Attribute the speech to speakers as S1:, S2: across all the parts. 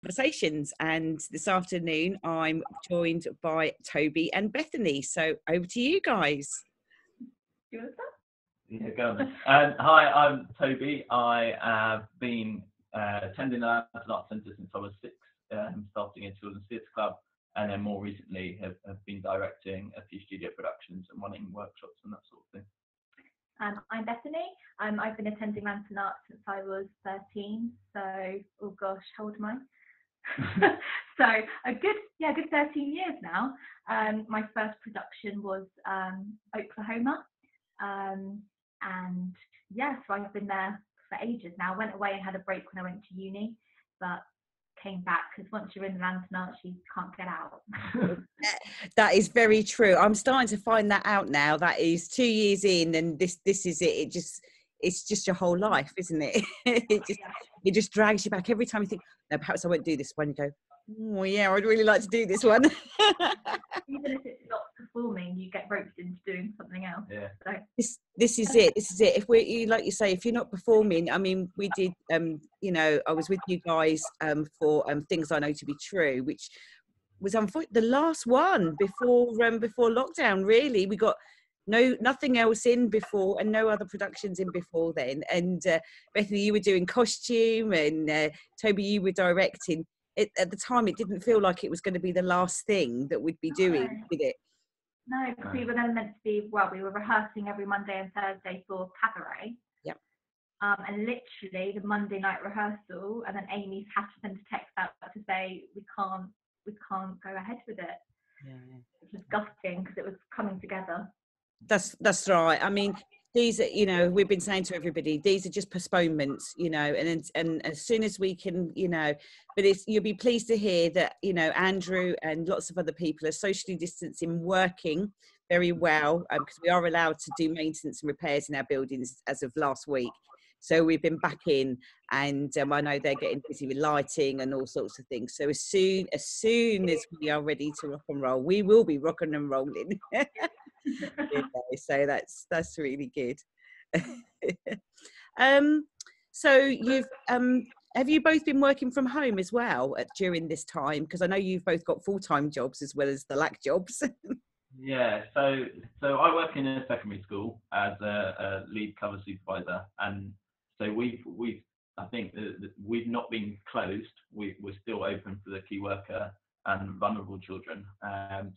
S1: Conversations, and this afternoon I'm joined by Toby and Bethany. So over to you guys.
S2: Do you want to start?
S3: Yeah, go on then. Hi, I'm Toby. I have been attending the Lantern Arts Centre since I was 6, starting in Children's Theatre Club, and then more recently have been directing a few studio productions and running workshops and that sort of thing.
S2: I'm Bethany. I've been attending Lantern Arts since I was 13. So, oh gosh, how old am I? So a good 13 years now. My first production was Oklahoma, and yeah, so I've been there for ages now. I went away and had a break when I went to uni, but came back because once you're in the Lantern Arts, you can't get out.
S1: That is very true. I'm starting to find that out now. That is 2 years in, and this is it. It's just your whole life, isn't it? It just drags you back every time you think, no, perhaps I won't do this one. You go, oh yeah, I'd really like to do this one.
S2: Even if it's not performing, you get roped into doing something else.
S3: Yeah.
S2: So.
S1: This is it. If like you say, if you're not performing, I mean, we did. I was with you guys for Things I Know to Be True, which was unfortunately the last one before lockdown. Really, we got nothing else in before, and no other productions in before then. And Bethany, you were doing costume, and Toby, you were directing. At the time, it didn't feel like it was going to be the last thing that we'd be doing, did it?
S2: No, because we were then meant to be, we were rehearsing every Monday and Thursday for Cabaret.
S1: Yep. And
S2: literally the Monday night rehearsal, and then Amy's had to send a text out to say we can't go ahead with it.
S1: Yeah.
S2: It was gutting because it was coming together.
S1: That's right. I mean, these are, we've been saying to everybody, these are just postponements, and as soon as we can, but you'll be pleased to hear that, Andrew and lots of other people are socially distancing, working very well, because we are allowed to do maintenance and repairs in our buildings as of last week. So we've been back in, and I know they're getting busy with lighting and all sorts of things. So as soon as we are ready to rock and roll, we will be rocking and rolling. So that's really good. So you've have you both been working from home as well during this time? Because I know you've both got full-time jobs as well as the lack jobs.
S3: Yeah, so I work in a secondary school as a lead cover supervisor, and so I think we've not been closed. We're still open for the key worker and vulnerable children.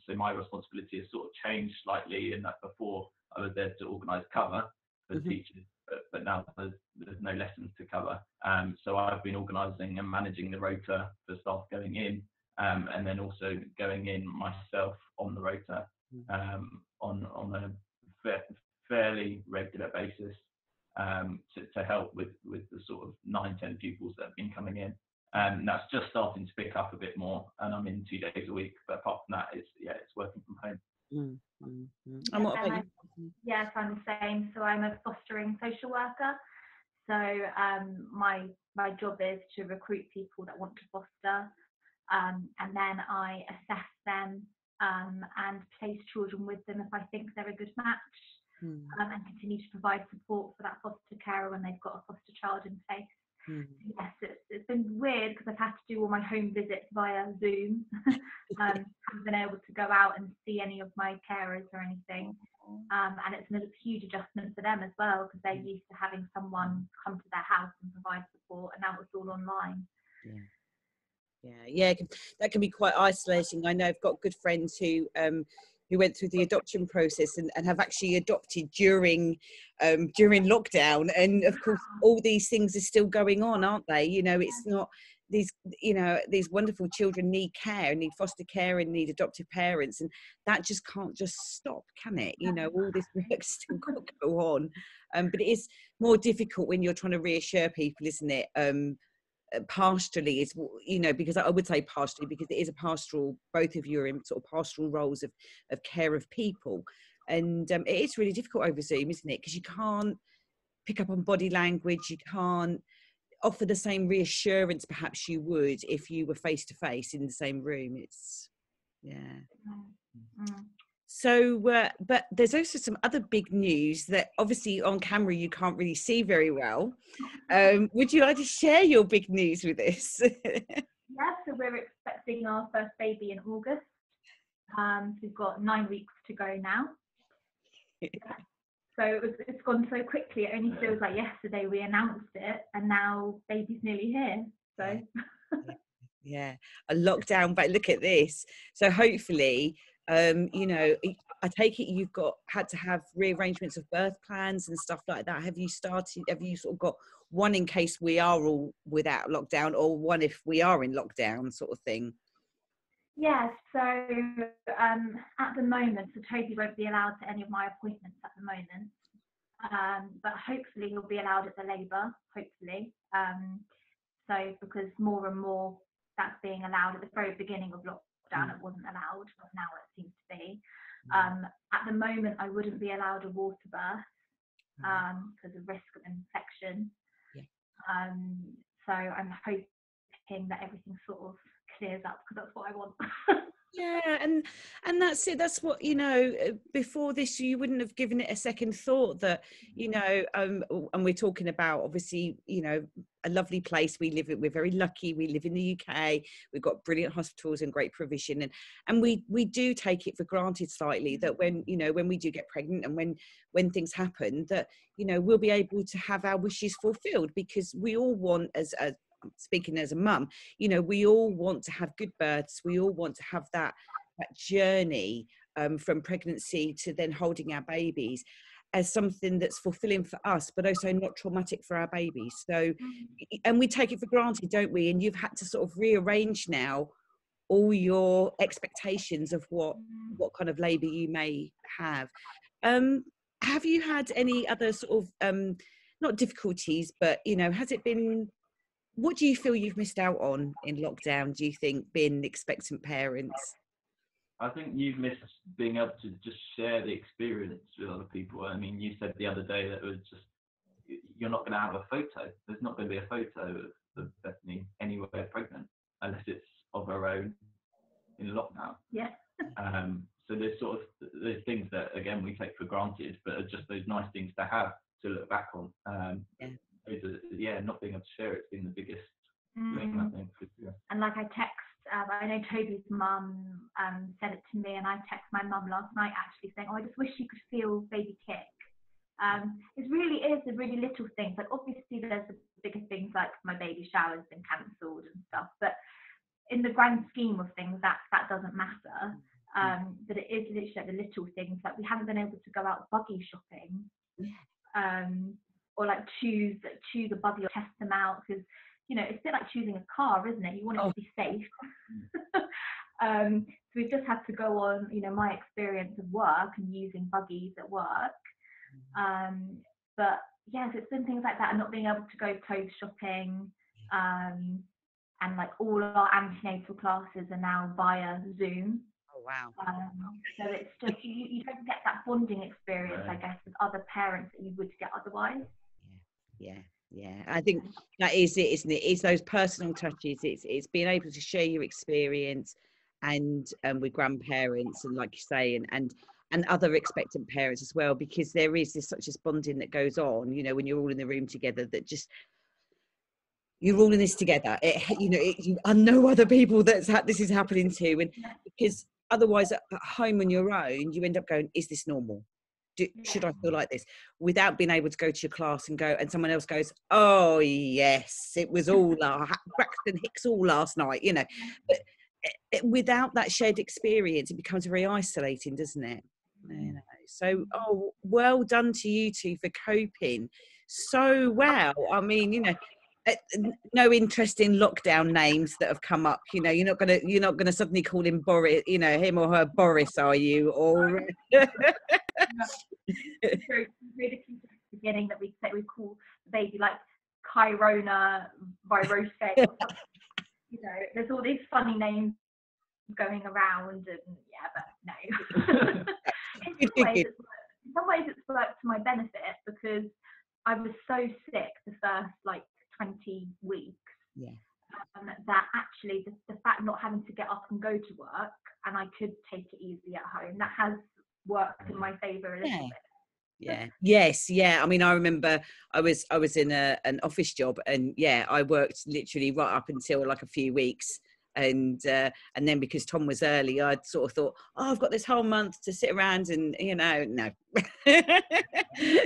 S3: So my responsibility has sort of changed slightly in that before I was there to organise cover for teachers, but now there's no lessons to cover. So I've been organising and managing the rota for staff going in, and then also going in myself on the rota on a fairly regular basis to help with the sort of 9-10 pupils that have been coming in. And that's just starting to pick up a bit more, and I'm in 2 days a week. But apart from that, it's working from home.
S1: And what about you?
S2: Yes, I'm the same. So I'm a fostering social worker. So my job is to recruit people that want to foster, and then I assess them and place children with them if I think they're a good match, and continue to provide support for that foster carer when they've got a foster child in place. Yes, it's been weird because I've had to do all my home visits via Zoom. Haven't been able to go out and see any of my carers or anything, and it's a huge adjustment for them as well, because they're used to having someone come to their house and provide support, and now it's all online.
S1: Yeah, that can be quite isolating. I know I've got good friends who went through the adoption process and have actually adopted during lockdown, and of course all these things are still going on, aren't they? It's not these wonderful children need care, need foster care, and need adoptive parents, and that just can't just stop, can it? All this work still got to go on, but it is more difficult when you're trying to reassure people, isn't it? Pastorally is, because I would say pastorally, because it is a pastoral, both of you are in sort of pastoral roles of care of people, and it is really difficult over Zoom, isn't it? Because you can't pick up on body language, you can't offer the same reassurance perhaps you would if you were face to face in the same room. So, but there's also some other big news that obviously on camera you can't really see very well. Would you like to share your big news with us?
S2: Yeah, expecting our first baby in August. So we've got 9 weeks to go now. So it's gone so quickly. It only feels like yesterday we announced it, and now baby's nearly here. So
S1: yeah, a lockdown. But look at this. So hopefully, you know, I take it you've had to have rearrangements of birth plans and stuff like that. Have you sort of got one in case we are all without lockdown, or one if we are in lockdown, sort of thing?
S2: Yeah, so at the moment, so Toby won't be allowed to any of my appointments at the moment, but hopefully he'll be allowed at the labour, hopefully. So because more and more that's being allowed. At the very beginning of lockdown, it wasn't allowed, but now it seems to be. At the moment, I wouldn't be allowed a water birth because of risk of infection. So I'm hoping that everything sort of clears up, because that's what I want.
S1: Yeah, and that's it. That's what, you know, before this you wouldn't have given it a second thought that, you know, and we're talking about, obviously, you know, a lovely place we live in. We're very lucky. We live in the UK. We've got brilliant hospitals and great provision, and we do take it for granted slightly that when, you know, when we do get pregnant and when things happen, that, you know, we'll be able to have our wishes fulfilled, because we all want, speaking as a mum, you know, we all want to have good births. We all want to have that journey from pregnancy to then holding our babies as something that's fulfilling for us, but also not traumatic for our babies. So, and we take it for granted, don't we? And you've had to sort of rearrange now all your expectations of what kind of labour you may have. Have you had any other sort of not difficulties, but, you know, has it been, what do you feel you've missed out on in lockdown, do you think, being expectant parents?
S3: I think you've missed being able to just share the experience with other people. I mean, you said the other day that it was just, you're not going to have a photo. There's not going to be a photo of Bethany anywhere pregnant unless it's of her own in lockdown.
S2: Yeah.
S3: So there's things that, again, we take for granted, but are just those nice things to have to look back on. Not being able to share it's been the biggest thing, I think.
S2: And like I know Toby's mum said it to me, and I texted my mum last night actually saying, I just wish you could feel baby kick. It really is the really little things. Like, obviously there's the bigger things like my baby shower's been cancelled and stuff, but in the grand scheme of things that doesn't matter. But it is literally like the little things, like we haven't been able to go out buggy shopping, or like choose a buggy or test them out, because, you know, it's a bit like choosing a car, isn't it? You want it to be safe. So we've just had to go on, you know, my experience of work and using buggies at work. But yes, it's been things like that, and not being able to go clothes shopping, and like all our antenatal classes are now via Zoom.
S1: Oh wow.
S2: So it's just you don't get that bonding experience, I guess, with other parents that you would get otherwise.
S1: Yeah. I think that is it, isn't it? It's those personal touches. It's being able to share your experience, and with grandparents, and like you say, and other expectant parents as well, because there is such this bonding that goes on, you know, when you're all in the room together, that just, you're all in this together. You know other people this is happening to, and because otherwise at home on your own, you end up going, is this normal? Should I feel like this? Without being able to go to your class and someone else goes, oh yes, it was all Braxton Hicks all last night, you know. But without that shared experience, it becomes very isolating, doesn't it? You know? So, well done to you two for coping so well. I mean, you know, no interest in lockdown names that have come up, you know. You're not gonna suddenly call him Boris, you know, him or her Boris, are you? Or
S2: It's very ridiculous at the beginning that we call the baby like Chirona Virose. You know, there's all these funny names going around, and but no. In some ways it's worked to my benefit, because I was so sick the first like 20 weeks, that actually the fact not having to get up and go to work, and I could take it easy at home, that has worked in my favour a little bit.
S1: Yes. I mean, I remember I was in an office job, and I worked literally right up until like a few weeks And then because Tom was early, I'd sort of thought, oh, I've got this whole month to sit around and, you know, no.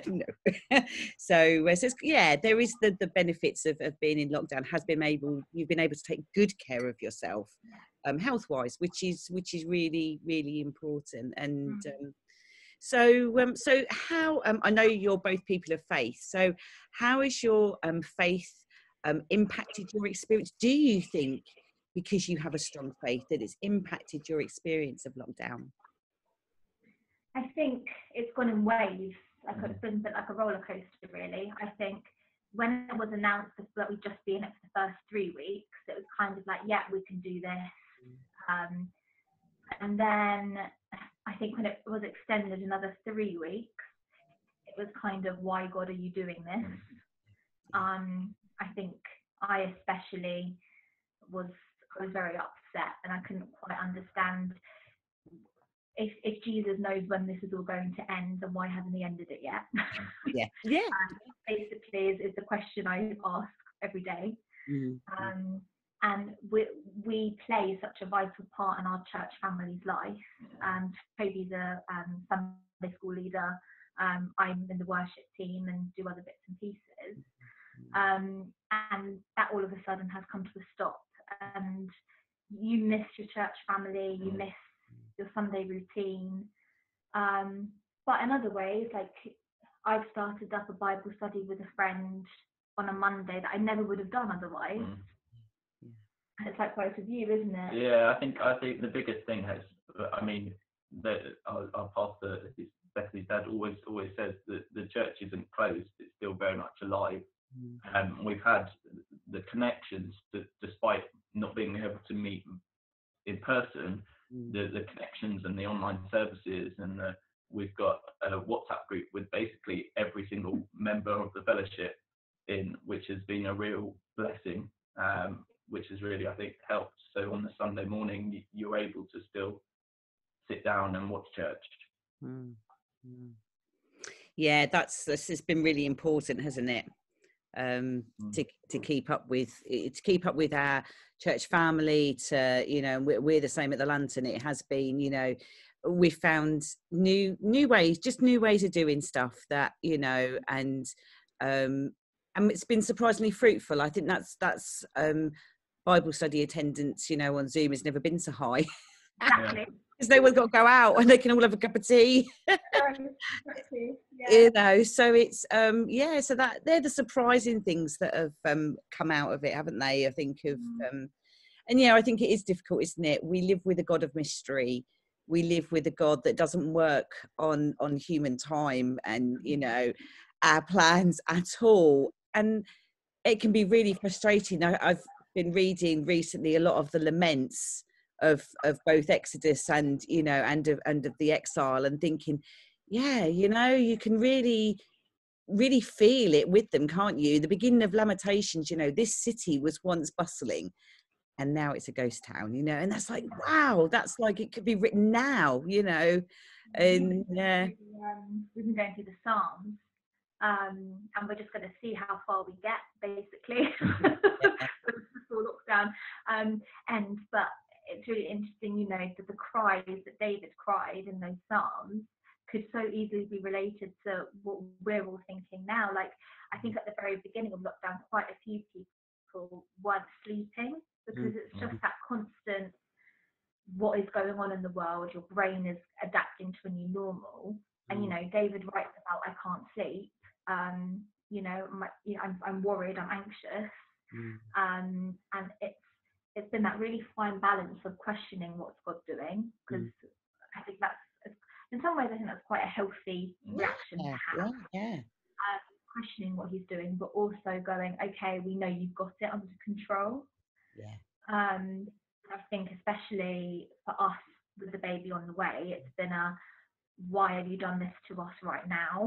S1: No. So yeah, there is the benefits of being in lockdown. You've been able to take good care of yourself, health wise, which is really, really important. And so how I know you're both people of faith, so how has your faith impacted your experience? Do you think, because you have a strong faith, that it's impacted your experience of lockdown?
S2: I think it's gone in waves. Like it's been a bit like a roller coaster, really. I think when it was announced that we'd just be in it for the first 3 weeks, it was kind of like, yeah, we can do this. And then I think when it was extended another 3 weeks, it was kind of, why God are you doing this? I think I especially was very upset, and I couldn't quite understand if Jesus knows when this is all going to end, then why hasn't he ended it yet?
S1: Yeah.
S2: Basically is the question I ask every day. And we play such a vital part in our church family's life. Toby's a Sunday school leader. I'm in the worship team and do other bits and pieces. And that all of a sudden has come to a stop. And you miss your church family, you miss your Sunday routine. But in other ways, like I've started up a Bible study with a friend on a Monday that I never would have done otherwise. And it's likewise with you, isn't it?
S3: Yeah, I think the biggest thing has, I mean, that our pastor, Bethley's dad, always says that the church isn't closed; it's still very much alive. We've had the connections, despite not being able to meet in person, the connections and the online services, and we've got a WhatsApp group with basically every single member of the fellowship in, which has been a real blessing, which has really, I think, helped. So on the Sunday morning, you're able to still sit down and watch church.
S1: Yeah, it's been really important, hasn't it? To keep up with our church family, to, you know, we're the same at the Lantern. It has been, you know, we've found new ways of doing stuff that, you know, and it's been surprisingly fruitful. I think that's Bible study attendance, you know, on Zoom has never been so high.
S2: Exactly.
S1: Because no one's got to go out and they can all have a cup of tea. You know, so it's so that they're the surprising things that have come out of it, haven't they? I think of and yeah, I think it is difficult, isn't it? We live with a God of mystery. We live with a God that doesn't work on human time and, you know, our plans at all. And it can be really frustrating. I've been reading recently a lot of the laments of both Exodus and, you know, and of the exile, and thinking, yeah, you know, you can really feel it with them, can't you? The beginning of Lamentations, you know, this city was once bustling and now it's a ghost town, you know, and that's like, wow, that's like, it could be written now, you know. And yeah,
S2: we've been going through the Psalms, and we're just going to see how far we get, basically. Before lockdown, but it's really interesting, you know, that the cries that David cried in those Psalms could so easily be related to what we're all thinking now. Like, I think at the very beginning of lockdown, quite a few people weren't sleeping, because it's just that constant, what is going on in the world, your brain is adapting to a new normal. And, you know, David writes about, I can't sleep, you know, I'm worried, I'm anxious. And it's been that really fine balance of questioning what's God doing, because I think that's, in some ways, I think that's quite a healthy reaction to have. Questioning what he's doing, but also going, okay, we know you've got it under control. I think especially for us with the baby on the way, it's been a, why have you done this to us right now?